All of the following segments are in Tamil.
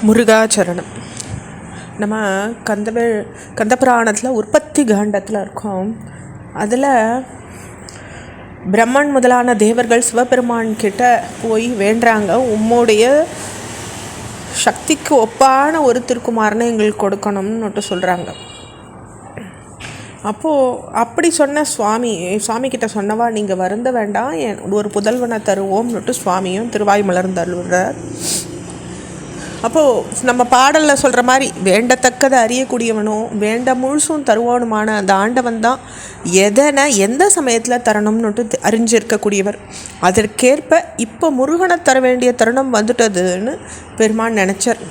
முருகாச்சரணம். நம்ம கந்தபுராணத்தில் உற்பத்தி காண்டத்தில் இருக்கோம். அதில் பிரம்மன் முதலான தேவர்கள் சிவபெருமான் கிட்ட போய் வேண்டுறாங்க, உம்முடைய சக்திக்கு ஒப்பான ஒரு திருக்குமாரனை எங்களுக்கு கொடுக்கணும்னுட்டு சொல்கிறாங்க. அப்போது அப்படி சொன்ன சுவாமி கிட்ட சொன்னவா, நீங்கள் வருந்த வேண்டாம், ஒரு புதல்வனை தருவோம்னுட்டு சுவாமியும் திருவாய் மலர்ந்தருள்றார். அப்போது நம்ம பாடலில் சொல்கிற மாதிரி வேண்டத்தக்கதை அறியக்கூடியவனும் வேண்ட முழுசும் தருவானுமான அந்த ஆண்டவன் தான் எந்த சமயத்தில் தரணும்னுட்டு அறிஞ்சிருக்கக்கூடியவர். அதற்கேற்ப இப்போ முருகனை தர வேண்டிய தருணம் வந்துட்டதுன்னு பெருமான் நினச்சார்.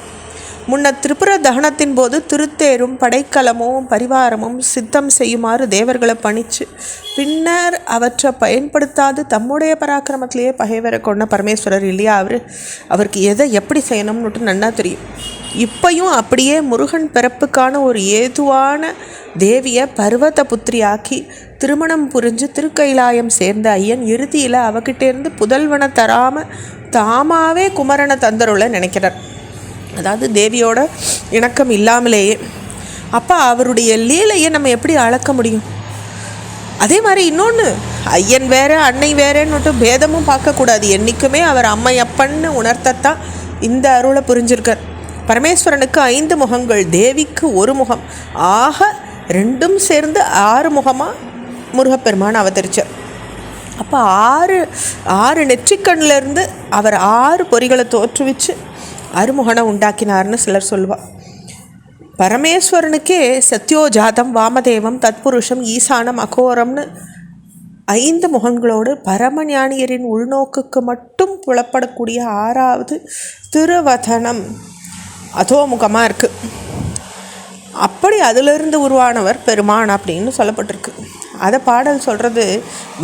முன்ன திரிபுர தகனத்தின் போது திருத்தேரும் படைக்கலமும் பரிவாரமும் சித்தம் செய்யுமாறு தேவர்களை பணித்து பின்னர் அவற்றை பயன்படுத்தாது தம்முடைய பராக்கிரமத்திலேயே பகைவரை கொண்ட பரமேஸ்வரர் இல்லையா அவருக்கு எதை எப்படி செய்யணும்னுட்டு நன்னா தெரியும். இப்பையும் அப்படியே முருகன் பிறப்புக்கான ஒரு ஏதுவான தேவியை பர்வத புத்திரியாக்கி திருமணம் புரிஞ்சு திருக்கைலாயம் சேர்ந்த ஐயன் இறுதியில் அவகிட்டேருந்து புதல்வனை தராமல் தாமாவே குமரனை தந்தருளை நினைக்கிறார். அதாவது தேவியோட இணக்கம் இல்லாமலேயே. அப்போ அவருடைய லீலையை நம்ம எப்படி அளக்க முடியும்? அதே மாதிரி இன்னொன்று, ஐயன் வேறு அன்னை வேறேன்னுட்டு பேதமும் பார்க்கக்கூடாது. என்றைக்குமே அவர் அம்மையப்பன்னு உணர்த்தத்தான் இந்த அருளை புரிஞ்சிருக்கார். பரமேஸ்வரனுக்கு 5 முகங்கள், தேவிக்கு 1 முகம், ஆக 2ம் சேர்ந்து 6 முகமாக முருகப்பெருமான் அவதரித்தார். அப்போ 6 நெற்றிக்கண்ணிலேருந்து அவர் 6 பொறிகளை தோற்றுவிச்சு அருமுகனை உண்டாக்கினார்னு சிலர் சொல்லுவாள். பரமேஸ்வரனுக்கே சத்யோஜாதம், வாமதேவம், தத்புருஷம், ஈசானம், அகோரம்னு 5 முகங்களோடு பரமஞானியரின் உள்நோக்குக்கு மட்டும் புலப்படக்கூடிய 6வது திருவதனம் அதோமுகமாக இருக்குது. அப்படி அதிலிருந்து உருவானவர் பெருமான் அப்படின்னு சொல்லப்பட்டிருக்கு. அதை பாடல் சொல்கிறது,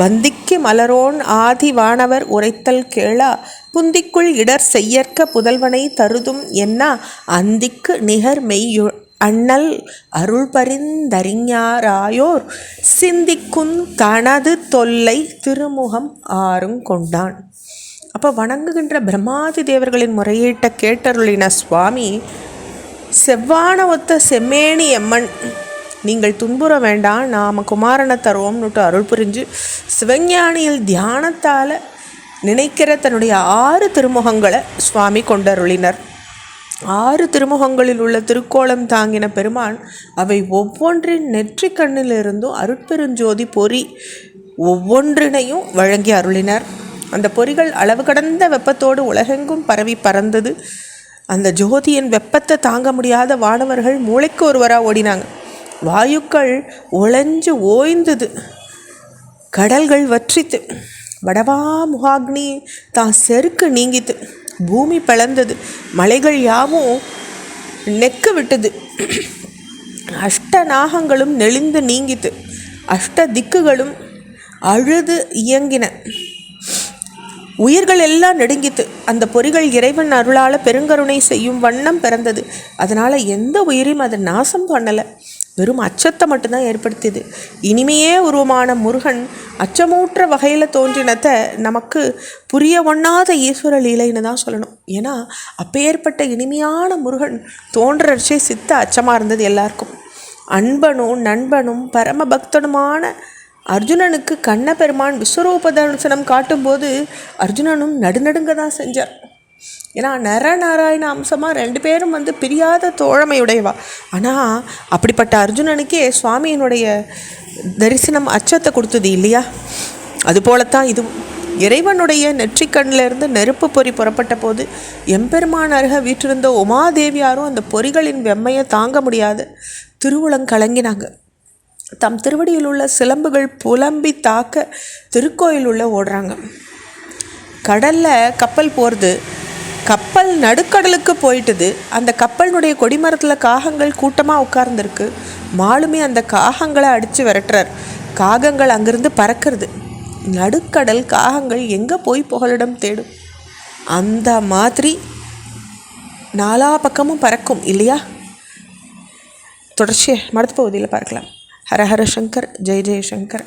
வந்திக்கு மலரோன் ஆதி வானவர் உரைத்தல் கேளா புந்திக்குள் இடர் செய்யற்க புதல்வனை தருதும் என்ன அந்திக்கு நிகர் மெய்யு அண்ணல் அருள் பரிந்தறிஞராயோர் சிந்திக்குந் தனது தொல்லை திருமுகம் ஆறுங் கொண்டான். அப்போ வணங்குகின்ற பிரம்மாதி தேவர்களின் முறையீட்டை கேட்டருளின சுவாமி, செவ்வான ஒத்த செம்மேனி எம்மன், நீங்கள் துன்புற வேண்டாம், நாம் குமாரனை தருவோம்னுட்டு அருள் புரிஞ்சு சிவஞானியில் தியானத்தால் நினைக்கிற தன்னுடைய 6 திருமுகங்களை சுவாமி கொண்டருளினர். 6 திருமுகங்களில் உள்ள திருக்கோலம் தாங்கின பெருமான் அவை ஒவ்வொன்றின் நெற்றி கண்ணிலிருந்தும் அருட்பெருஞ்சோதி பொறி ஒவ்வொன்றினையும் வழங்கி அருளினர். அந்த பொறிகள் அளவு கடந்த வெப்பத்தோடு உலகெங்கும் பரவி பறந்தது. அந்த ஜோதியின் வெப்பத்தை தாங்க முடியாத வானவர்கள் மூளைக்கு ஒருவராக ஓடினாங்க. வாயுக்கள் உழைஞ்சு ஓய்ந்தது, கடல்கள் வற்றித்து, வடவா முகாக்னி தான் செருக்கு நீங்கித்து, பூமி பிளந்தது, மலைகள் யாவும் நெக்கு விட்டது, அஷ்ட நாகங்களும் நெளிந்து நீங்கித்து, அஷ்ட திக்குகளும் அழுது இயங்கின, உயிர்கள் எல்லாம் நெடுங்கித்து. அந்த பொறிகள் இறைவன் அருளால் பெருங்கருணை செய்யும் வண்ணம் பிறந்தது. அதனால் எந்த உயிரையும் அதை நாசம் பண்ணலை, வெறும் அச்சத்தை மட்டும்தான் ஏற்படுத்தியது. இனிமையே உருவமான முருகன் அச்சமூற்ற வகையில் தோன்றினத்தை நமக்கு புரிய ஒண்ணாத ஈஸ்வர லீலைன்னு தான் சொல்லணும். ஏன்னா அப்பேற்பட்ட இனிமையான முருகன் தோன்றச்சே சித்த அச்சமாக இருந்தது எல்லாருக்கும். அன்பனும் நண்பனும் பரம பக்தனுமான அர்ஜுனனுக்கு கண்ண பெருமான் விஸ்வரூப தரிசனம் காட்டும்போது அர்ஜுனனும் நடுநடுங்க தான் செஞ்சார். ஏன்னா நரநாராயண அம்சமாக 2 பேரும் பிரியாத தோழமையுடையவா. ஆனால் அப்படிப்பட்ட அர்ஜுனனுக்கே சுவாமியினுடைய தரிசனம் அச்சத்தை கொடுத்தது இல்லையா? அதுபோலத்தான் இது இறைவனுடைய நெற்றிக்கண்ணிலிருந்து நெருப்பு பொறி புறப்பட்ட போது எம்பெருமான் அருக வீற்றிருந்த உமாதேவியாரும் அந்த பொறிகளின் வெம்மையை தாங்க முடியாது திருவுளங்கலங்கினாங்க. தம் திருவடியில் உள்ள சிலம்புகள் புலம்பி தாக்க திருக்கோயில் உள்ள ஓடுறாங்க. கடலில் கப்பல் போகிறது, கப்பல் நடுக்கடலுக்கு போயிட்டுது. அந்த கப்பலினுடைய கொடிமரத்தில் காகங்கள் கூட்டமாக உட்கார்ந்துருக்கு. மாலுமே அந்த காகங்களை அடித்து விரட்டுறார். காகங்கள் அங்கிருந்து பறக்கிறது. நடுக்கடல் காகங்கள் எங்கே போய் புகலிடம் தேடும்? அந்த மாதிரி 4 பக்கமும் பறக்கும் இல்லையா? தொடர்ச்சியை மடுத்த பகுதியில் பார்க்கலாம். ஹர ஹர சங்கர், ஜெய ஜெய சங்கர்.